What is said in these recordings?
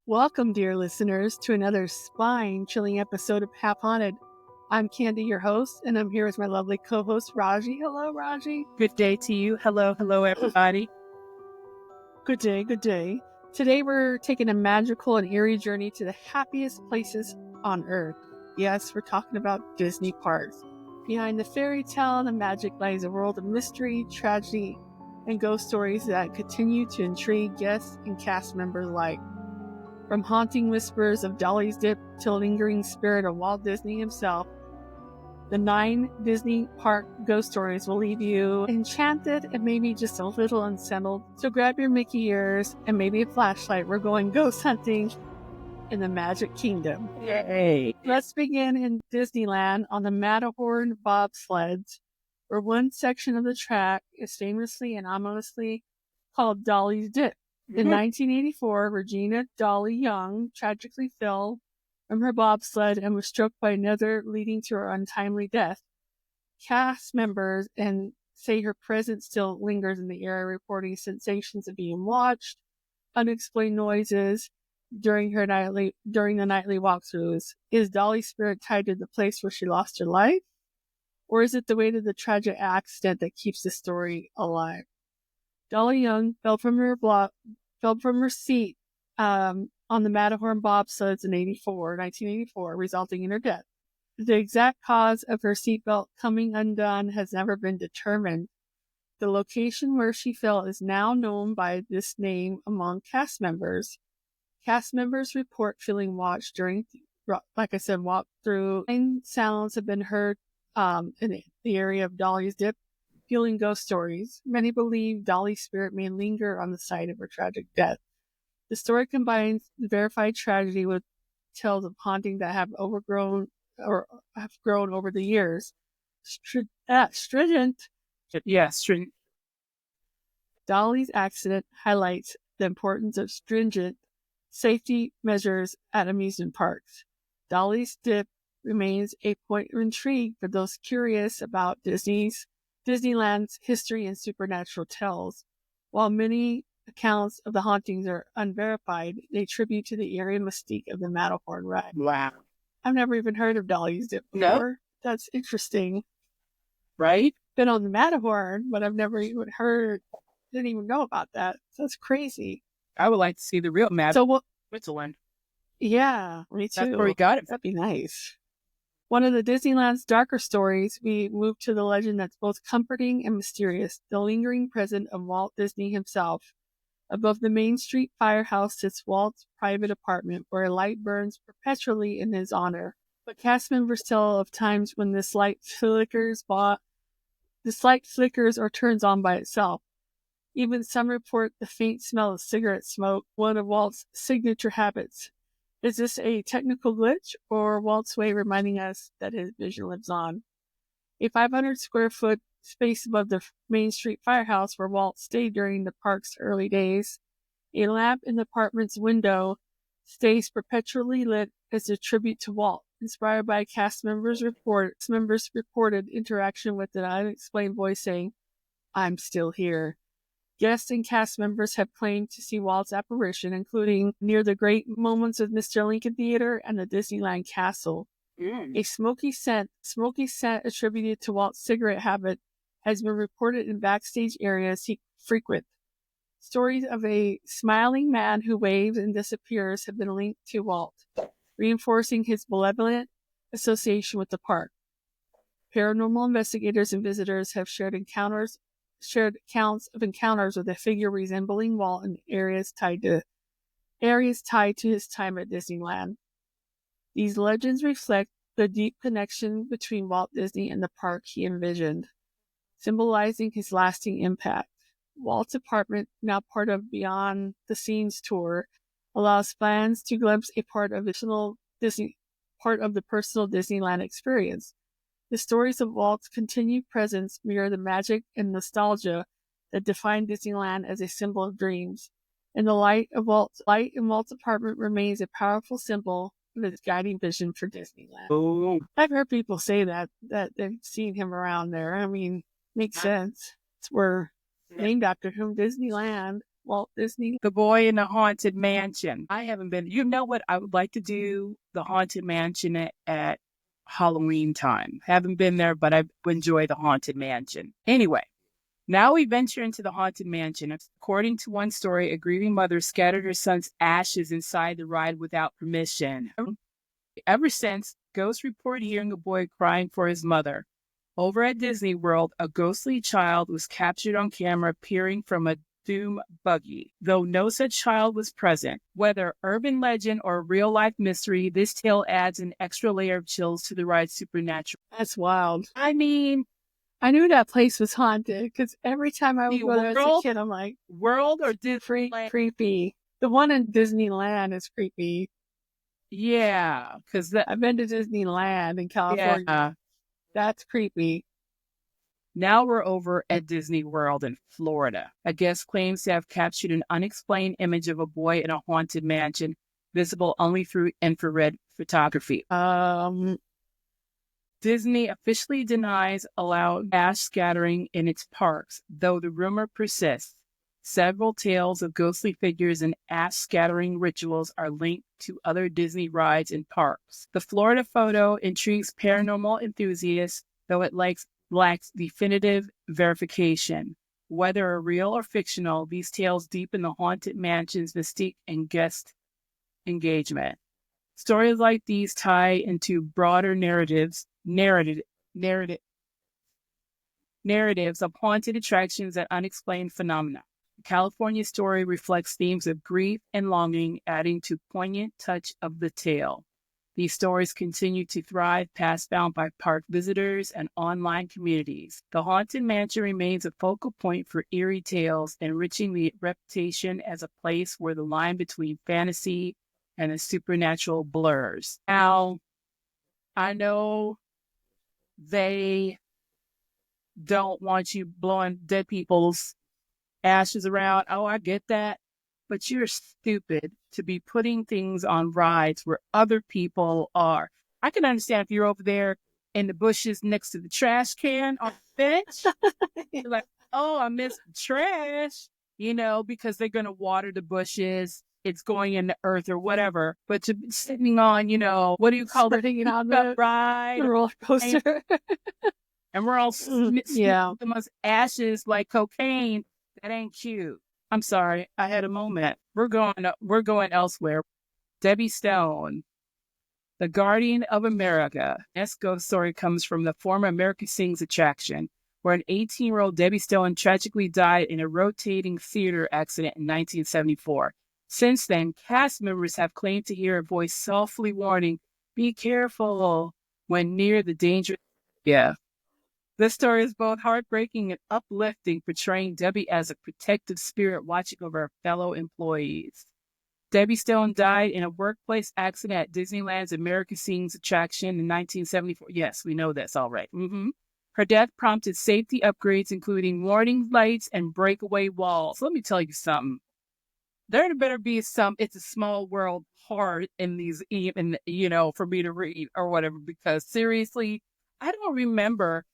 Welcome, dear listeners, to another spine-chilling episode of Half Haunted. I'm Candi, your host, and I'm here with my lovely co-host, Raji. Hello, Raji. Good day to you. Hello, everybody. Good day, good day. Today we're taking a magical and eerie journey to the happiest places on Earth. Yes, we're talking about Disney parks. Behind the fairy tale and the magic lies a world of mystery, tragedy, and ghost stories that continue to intrigue guests and cast members alike. From haunting whispers of Dolly's Dip to the lingering spirit of Walt Disney himself, the 9 Disney park ghost stories will leave you enchanted and maybe just a little unsettled. So grab your Mickey ears and maybe a flashlight. We're going ghost hunting in the Magic Kingdom. Yay! Let's begin in Disneyland on the Matterhorn bobsleds, where one section of the track is famously and ominously called Dolly's Dip. In 1984, Regina Dolly Young tragically fell from her bobsled and was struck by another, leading to her untimely death. Cast members say her presence still lingers in the area, reporting sensations of being watched, unexplained noises during the nightly walkthroughs. Is Dolly's spirit tied to the place where she lost her life, or is it the weight of the tragic accident that keeps the story alive? Dolly Young fell from her seat on the Matterhorn bobsleds in 1984, resulting in her death. The exact cause of her seatbelt coming undone has never been determined. The location where she fell is now known by this name among cast members. Cast members report feeling watched during, like I said, walk through. Sounds have been heard in the area of Dolly's Dip, fueling ghost stories. Many believe Dolly's spirit may linger on the site of her tragic death. The story combines verified tragedy with tales of haunting that have grown over the years. Stringent. Dolly's accident highlights the importance of stringent safety measures at amusement parks. Dolly's Dip remains a point of intrigue for those curious about Disneyland's history and supernatural tales. While many accounts of the hauntings are unverified, they tribute to the eerie mystique of the Matterhorn ride. Wow. I've never even heard of Dolly's Dip before. No? That's interesting. Right? Been on the Matterhorn, but I've never even didn't even know about that. That's crazy. I would like to see the real Matterhorn. Switzerland. Yeah, me too. That's where we got it. That'd be nice. One of the Disneyland's darker stories, we move to the legend that's both comforting and mysterious, the lingering presence of Walt Disney himself. Above the Main Street firehouse sits Walt's private apartment, where a light burns perpetually in his honor. But cast members tell of times when this light flickers or turns on by itself. Even some report the faint smell of cigarette smoke, one of Walt's signature habits. Is this a technical glitch, or Walt's way reminding us that his vision lives on? A 500 square foot space above the Main Street firehouse where Walt stayed during the park's early days, a lamp in the apartment's window stays perpetually lit as a tribute to Walt, inspired by cast members' reported interaction with an unexplained voice saying, "I'm still here." Guests and cast members have claimed to see Walt's apparition, including near the great moments of Mr. Lincoln Theater and the Disneyland Castle. A smoky scent attributed to Walt's cigarette habit has been reported in backstage areas he frequents. Stories of a smiling man who waves and disappears have been linked to Walt, reinforcing his malevolent association with the park. Paranormal investigators and visitors have shared accounts of encounters with a figure resembling Walt in areas tied to his time at Disneyland. These legends reflect the deep connection between Walt Disney and the park he envisioned, symbolizing his lasting impact. Walt's apartment, now part of Beyond the Scenes tour, allows fans to glimpse a part of the personal Disneyland experience. The stories of Walt's continued presence mirror the magic and nostalgia that define Disneyland as a symbol of dreams. And the light in Walt's apartment remains a powerful symbol of his guiding vision for Disneyland. Oh. I've heard people say that they've seen him around there. I mean, makes sense. We're named after him, Disneyland. Walt Disney. The Boy in the Haunted Mansion. I haven't been. You know what? I would like to do the Haunted Mansion at Halloween time. Haven't been there, but I enjoy the Haunted Mansion. Anyway, now we venture into the Haunted Mansion. According to one story, a grieving mother scattered her son's ashes inside the ride without permission. Ever since, ghosts report hearing a boy crying for his mother. Over at Disney World, a ghostly child was captured on camera peering from a doom buggy, though no such child was present. Whether urban legend or real-life mystery, this tale adds an extra layer of chills to the ride's supernatural. That's wild. I mean, I knew that place was haunted because every time I would go there as a kid, I'm like, World or Disneyland? Creepy. The one in Disneyland is creepy. Yeah, because I've been to Disneyland in California. Yeah. That's creepy. Now we're over at Disney World in Florida. A guest claims to have captured an unexplained image of a boy in a haunted mansion, visible only through infrared photography. Disney officially denies allowed ash scattering in its parks, though the rumor persists. Several tales of ghostly figures and ash scattering rituals are linked to other Disney rides and parks. The Florida photo intrigues paranormal enthusiasts, though it lacks definitive verification. Whether real or fictional, these tales deepen the haunted mansion's mystique and guest engagement. Stories like these tie into broader narratives of haunted attractions and unexplained phenomena. The California story reflects themes of grief and longing, adding to poignant touch of the tale. These stories continue to thrive, passed down by park visitors and online communities. The Haunted Mansion remains a focal point for eerie tales, enriching the reputation as a place where the line between fantasy and the supernatural blurs. Now, I know they don't want you blowing dead people's ashes around. Oh, I get that. But you're stupid to be putting things on rides where other people are. I can understand if you're over there in the bushes next to the trash can on the bench. You're like, oh, I missed the trash, because they're going to water the bushes. It's going in the earth or whatever. But to be sitting on, what do you call it? On the ride. The roller coaster. And we're all the most ashes like cocaine. That ain't cute. I'm sorry. I had a moment. We're going elsewhere. Debbie Stone, the Guardian of America. This ghost story comes from the former America Sings attraction, where an 18-year-old Debbie Stone tragically died in a rotating theater accident in 1974. Since then, cast members have claimed to hear a voice softly warning, "Be careful," when near the dangerous area. This story is both heartbreaking and uplifting, portraying Debbie as a protective spirit watching over her fellow employees. Debbie Stone died in a workplace accident at Disneyland's America Sings attraction in 1974. Yes, we know this all right. Her death prompted safety upgrades, including warning lights and breakaway walls. Let me tell you something. There better be some "It's a Small World" hard in these, for me to read or whatever, because seriously, I don't remember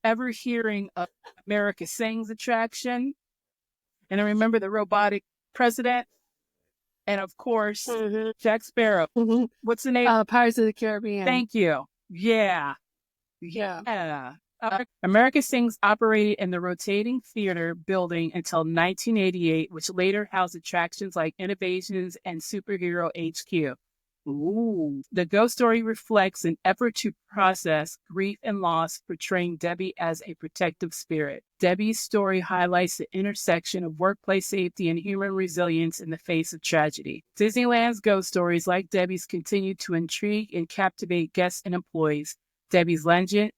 ever hearing of America Sings attraction. And I remember the robotic president. And of course, Jack Sparrow. What's the name? Pirates of the Caribbean. Thank you. Yeah. America Sings operated in the rotating theater building until 1988, which later housed attractions like Innovations and Superhero HQ. Ooh. The ghost story reflects an effort to process grief and loss, portraying Debbie as a protective spirit. Debbie's story highlights the intersection of workplace safety and human resilience in the face of tragedy. Disneyland's ghost stories, like Debbie's, continue to intrigue and captivate guests and employees. Debbie's legend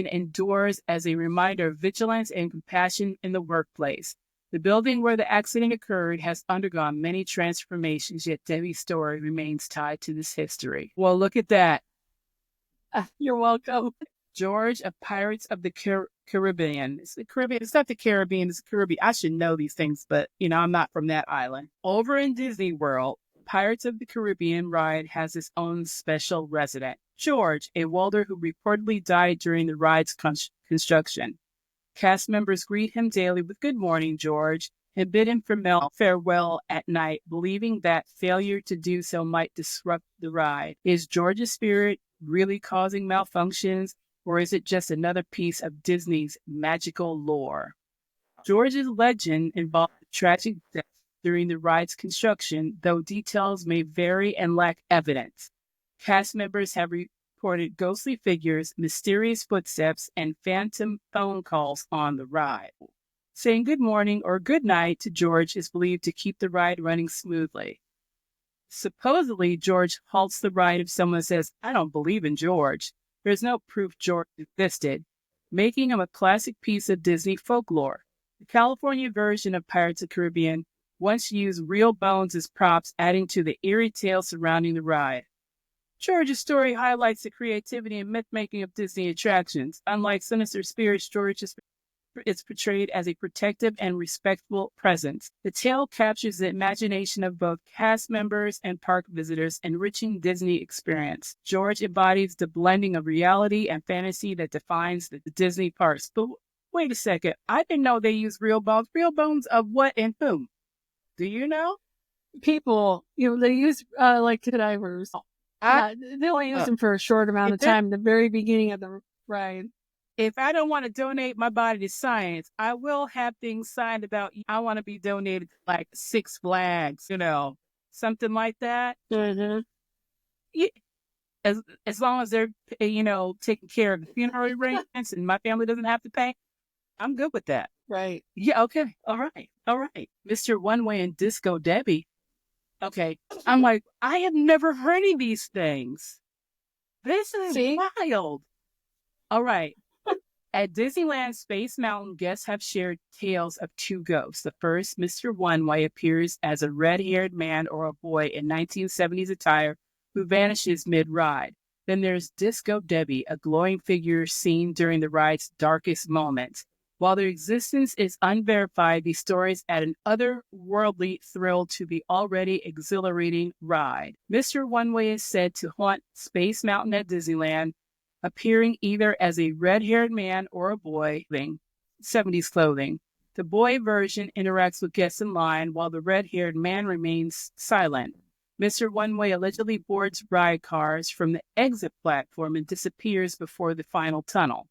endures as a reminder of vigilance and compassion in the workplace. The building where the accident occurred has undergone many transformations, yet Debbie's story remains tied to this history. Well, look at that. You're welcome. George of Pirates of the Caribbean. It's the Caribbean. It's not the Caribbean. It's the Caribbean. I should know these things, but, I'm not from that island. Over in Disney World, Pirates of the Caribbean ride has its own special resident, George, a welder who reportedly died during the ride's construction. Cast members greet him daily with "Good morning, George," and bid him farewell at night, believing that failure to do so might disrupt the ride. Is George's spirit really causing malfunctions, or is it just another piece of Disney's magical lore? George's legend involved a tragic death during the ride's construction, though details may vary and lack evidence. Cast members have reported ghostly figures, mysterious footsteps, and phantom phone calls on the ride. Saying good morning or good night to George is believed to keep the ride running smoothly. Supposedly, George halts the ride if someone says, "I don't believe in George." There's no proof George existed, making him a classic piece of Disney folklore. The California version of Pirates of the Caribbean once used real bones as props, adding to the eerie tale surrounding the ride. George's story highlights the creativity and myth-making of Disney attractions. Unlike sinister spirits, George is portrayed as a protective and respectful presence. The tale captures the imagination of both cast members and park visitors, enriching Disney experience. George embodies the blending of reality and fantasy that defines the Disney parks. But wait a second, I didn't know they use real bones. Real bones of what and whom? Do you know? People, they use like cadavers. They only use them for a short amount of time, the very beginning of the ride. If I don't want to donate my body to science, I will have things signed about, I want to be donated to like Six Flags, something like that. Mm-hmm. Yeah, as long as they're, taking care of the funeral arrangements and my family doesn't have to pay, I'm good with that. Right. Yeah, okay. All right. Mr. One Way and Disco Debbie. Okay. I'm like, I have never heard of these things. This is wild. All right. At Disneyland Space Mountain, guests have shared tales of two ghosts. The first, Mr. One Way, appears as a red-haired man or a boy in 1970s attire who vanishes mid-ride. Then there's Disco Debbie, a glowing figure seen during the ride's darkest moments. While their existence is unverified, these stories add an otherworldly thrill to the already exhilarating ride. Mr. One Way is said to haunt Space Mountain at Disneyland, appearing either as a red-haired man or a boy, 70s clothing. The boy version interacts with guests in line, while the red-haired man remains silent. Mr. One Way allegedly boards ride cars from the exit platform and disappears before the final tunnel.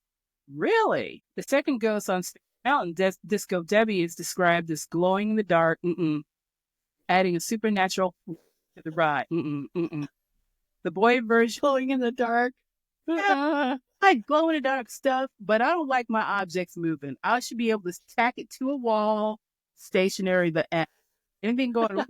Really? The second ghost on Space Mountain, Disco Debbie, is described as glowing in the dark, adding a supernatural to the ride. The boy version, glowing in the dark. I like glow in the dark stuff, but I don't like my objects moving. I should be able to tack it to a wall, stationary, the end. Anything going,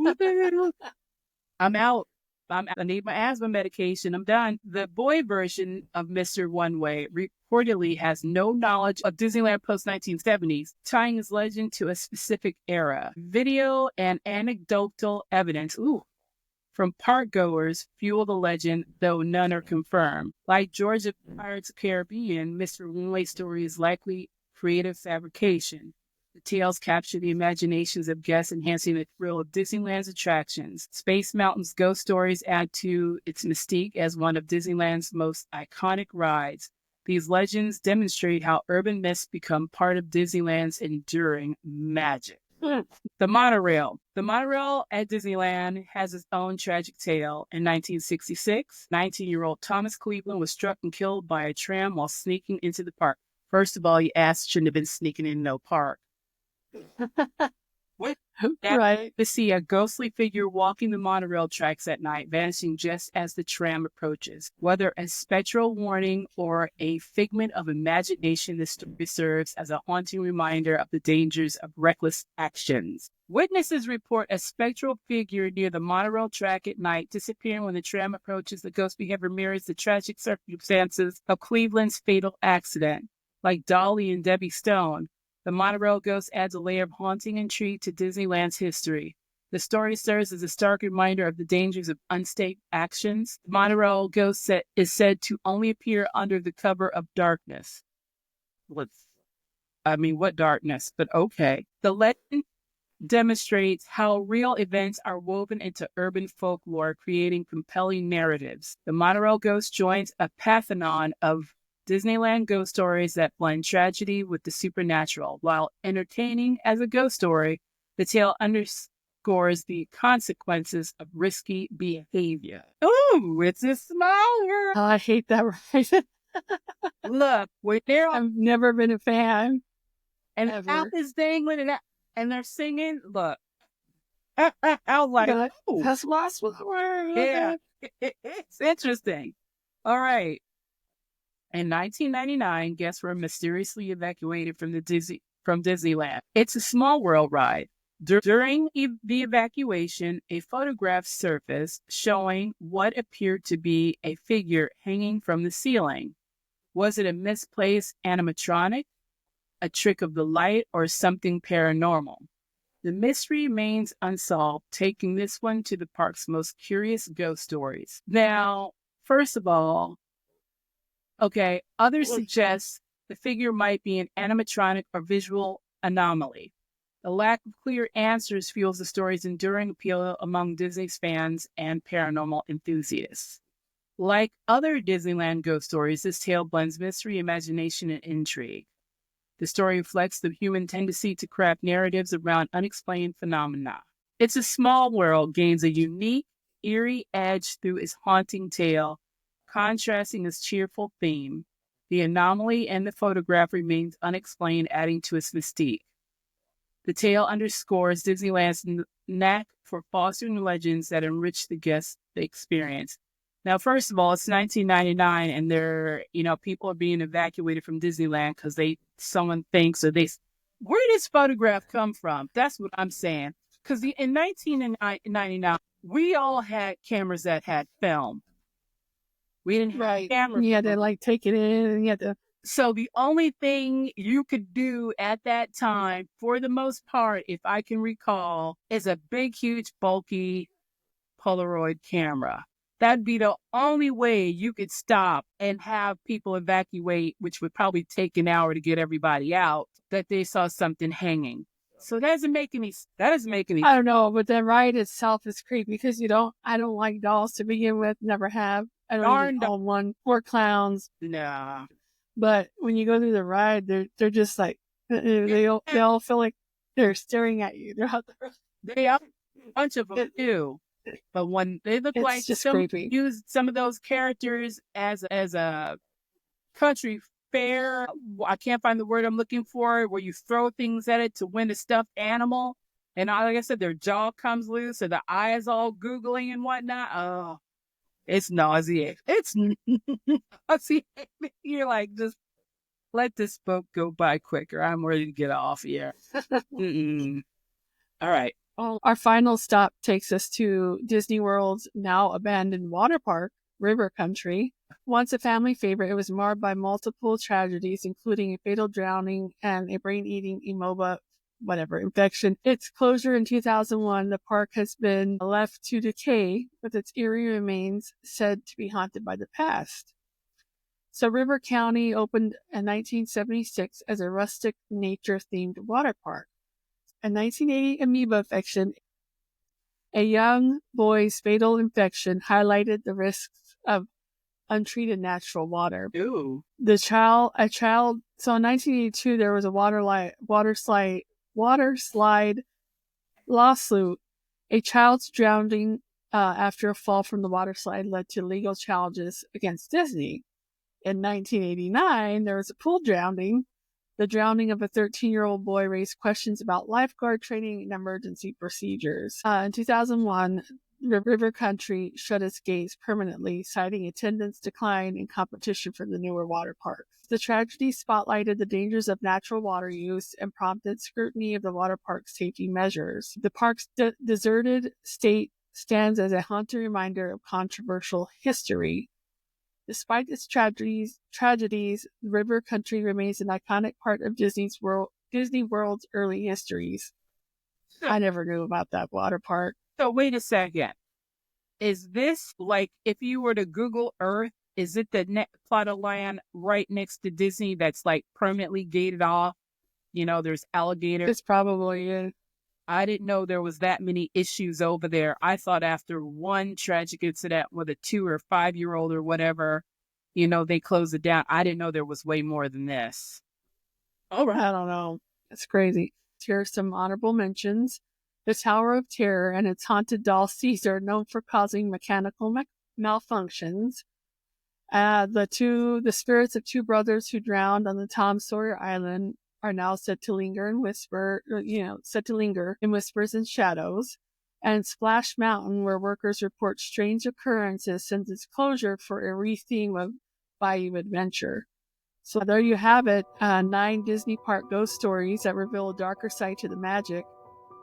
I'm out. I need my asthma medication. I'm done. The boy version of Mr. One Way reportedly has no knowledge of Disneyland post-1970s, tying his legend to a specific era. Video and anecdotal evidence, from park goers fuel the legend, though none are confirmed. Like George of Pirates of the Caribbean, Mr. One Way story is likely creative fabrication. The tales capture the imaginations of guests, enhancing the thrill of Disneyland's attractions. Space Mountain's ghost stories add to its mystique as one of Disneyland's most iconic rides. These legends demonstrate how urban myths become part of Disneyland's enduring magic. The monorail. The monorail at Disneyland has its own tragic tale. In 1966, 19-year-old Thomas Cleveland was struck and killed by a tram while sneaking into the park. First of all, your ass shouldn't have been sneaking in no park. What? Right. To see a ghostly figure walking the monorail tracks at night, vanishing just as the tram approaches. Whether a spectral warning or a figment of imagination, this story serves as a haunting reminder of the dangers of reckless actions. Witnesses report a spectral figure near the monorail track at night, disappearing when the tram approaches. The ghost behavior mirrors the tragic circumstances of Cleveland's fatal accident. Like Dolly and Debbie Stone, the monorail ghost adds a layer of haunting intrigue to Disneyland's history. The story serves as a stark reminder of the dangers of unsafe actions. The monorail ghost is said to only appear under the cover of darkness. What darkness? But okay. The legend demonstrates how real events are woven into urban folklore, creating compelling narratives. The monorail ghost joins a pantheon of Disneyland ghost stories that blend tragedy with the supernatural. While entertaining as a ghost story, The tale underscores the consequences of risky behavior. Ooh, it's a small world. Oh, I hate that. Look, I've never been a fan. And the mouth is dangling and they're singing. Look. I was like, oh, that's lost with the word. Yeah, it's interesting. All right. In 1999, guests were mysteriously evacuated from Disneyland. It's a small world ride. During the evacuation, a photograph surfaced showing what appeared to be a figure hanging from the ceiling. Was it a misplaced animatronic, a trick of the light, or something paranormal? The mystery remains unsolved, taking this one to the park's most curious ghost stories. Now, first of all, okay, others suggest the figure might be an animatronic or visual anomaly. The lack of clear answers fuels the story's enduring appeal among Disney's fans and paranormal enthusiasts. Like other Disneyland ghost stories, this tale blends mystery, imagination, and intrigue. The story reflects the human tendency to craft narratives around unexplained phenomena. It's a Small World gains a unique, eerie edge through its haunting tale, contrasting its cheerful theme. The anomaly in the photograph remains unexplained, adding to its mystique. The tale underscores Disneyland's knack for fostering legends that enrich the guest experience. Now, first of all, it's 1999, and people are being evacuated from Disneyland because someone thinks, where did this photograph come from? That's what I'm saying. Because in 1999, we all had cameras that had film. We didn't have cameras. You had to take it in, and you had to. So the only thing you could do at that time, for the most part, if I can recall, is a big, huge, bulky Polaroid camera. That'd be the only way you could stop and have people evacuate, which would probably take an hour to get everybody out, that they saw something hanging. So that doesn't make any. I don't know, but the ride itself is creepy because I don't like dolls to begin with. Never have. I don't even own one. Poor clowns. Nah. But when you go through the ride, they're just like they all feel like they're staring at you. They're out there. They are a bunch of them too. But when they look like use some of those characters as a country fair, I can't find the word I'm looking for, where you throw things at it to win a stuffed animal. And like I said, their jaw comes loose or the eyes all googling and whatnot. Oh, it's nauseating. It's nauseating. You're like, just let this boat go by quicker. I'm ready to get off here. All right. Our final stop takes us to Disney World's now abandoned water park, River Country. Once a family favorite, it was marred by multiple tragedies, including a fatal drowning and a brain-eating infection. Its closure in 2001, the park has been left to decay, with its eerie remains said to be haunted by the past. So River County opened in 1976 as a rustic nature-themed water park. A 1980 amoeba infection, a young boy's fatal infection, highlighted the risks of untreated natural water. Ooh. So in 1982, there was a water slide lawsuit. A child's drowning after a fall from the water slide led to legal challenges against Disney. In 1989, there was a pool drowning. The drowning of a 13-year-old boy raised questions about lifeguard training and emergency procedures. In 2001, River Country shut its gates permanently, citing attendance decline and competition for the newer water parks. The tragedy spotlighted the dangers of natural water use and prompted scrutiny of the water park's safety measures. The park's deserted state stands as a haunting reminder of controversial history. Despite its tragedies, River Country remains an iconic part of Disney World's early histories. I never knew about that water park. So wait a second. Is this like, if you were to Google Earth, is it the plot of land right next to Disney that's like permanently gated off? There's alligators. It's probably it. I didn't know there was that many issues over there. I thought after one tragic incident with a 2 or 5-year-old or whatever, they closed it down. I didn't know there was way more than this. All right. I don't know. It's crazy. Here are some honorable mentions. The Tower of Terror and its haunted doll Caesar, known for causing mechanical malfunctions. The spirits of two brothers who drowned on the Tom Sawyer Island are now said to linger in whispers and shadows. And Splash Mountain, where workers report strange occurrences since its closure for a re-theme of Bayou Adventure. So there you have it, 9 Disney park ghost stories that reveal a darker side to the magic.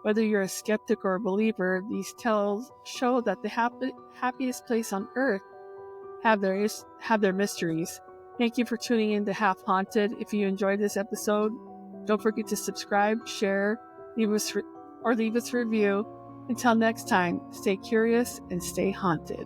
Whether you're a skeptic or a believer, these tales show that the happiest place on earth have their mysteries. Thank you for tuning in to Half Haunted. If you enjoyed this episode, don't forget to subscribe, share, leave us a review. Until next time, stay curious and stay haunted.